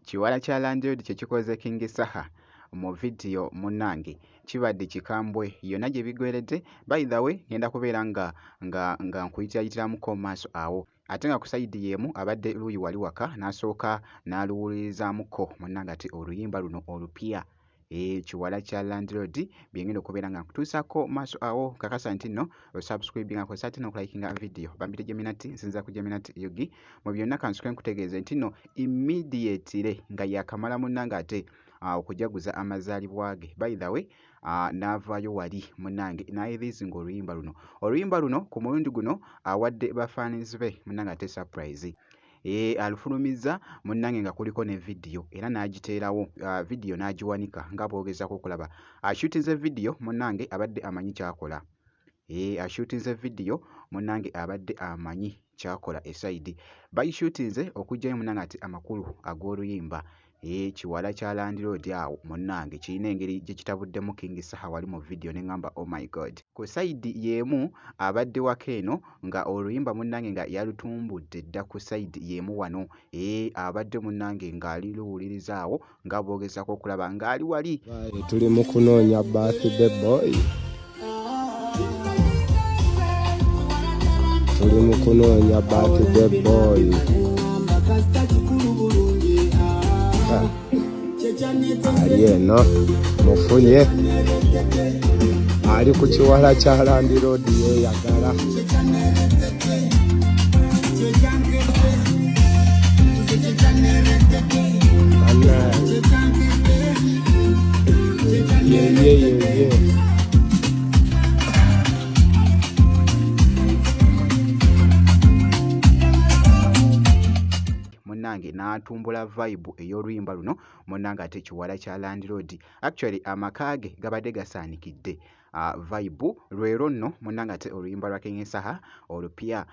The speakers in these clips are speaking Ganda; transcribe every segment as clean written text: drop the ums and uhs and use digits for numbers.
Kiwala kya Landlord kye kikoze King Saha mu vidiyo munnange kibadde kikambwe yonna gye bigweredde. By the way ngenda kubeera nga nkuyitiratiramuko mu maaso awo ate nga ku sayidi y'emu abadde luuyi wali waka n'asooka n'aluwulirizamuko munnange ate oluyimba luno olupya Kiwala kya Landlord bye ngenda okubeera nga nkutuusako maaso awo. Kakasa nti nno osubscribingako ate n'okulayikinga vidiyo. Bambite Geminati, nsinza ku Geminati Yugi. Mu byonna kansuke nkutegeeze nti nno immediately nga yakamala munnange ate okujaguza amazaalibwa ge. By the way n'avaayo wali munnange n'ayirizinga oluyimba luno ku mulundi guno awadde bafaanizi be munnange ate surprise. Alufulumizza munnange nga kuliko ne vidiyo era n'agiteerawo vidiyo n'agiwanika nga bw'ogezaako okulaba. Ashutinze vidiyo munnange abadde amanyi ky'akola. Ashutinze vidiyo munnange abadde amanyi ky'akola esayidi. Bayishutinze okuggyayo munnange ati amakulu ag'oluyimba. Kiwala kya Landlord awo munnange kirina engeri gye kitabuddemu King Saha wali mu vidiyo ne ŋŋamba oh my god. Ku sayidi y'emu abadde waka eno nga oluyimba munnange nga yalutumbudde dda ku sayidi y'emu wano. Abadde munnange ng'ali luwuliriza awo nga bw'ogezaako okulaba ng'ali wali. Tuli mu kunoonya birthday boy. Tuli mu kunoonya birthday boy. Ali eno mufunye ali ku kiwala kya Landlord yeeyagala. Ye munnange n'atumbula vibe ey'oluyimba luno munnange ate Kiwala kya Landlord. Actually amaka ge gabadde gasaanikidde vibe lwero nno munnange ate oluyimba lwa King Saha olupya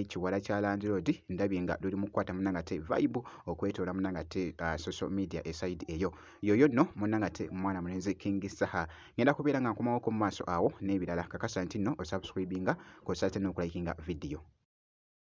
Kiwala kya Landlord ndabye nga luli mu kukwata munnange ate vibe okwetoola munnange ate social media eside eyo yoyo nno munnange ate mwana mulenzi King Saha. Ngenda kubeera nga nkomawoko mu maaso awo n'ebirala. Kakasa nti nno osubscribinga kw'ossa ate n'okulayikinga vidiyo.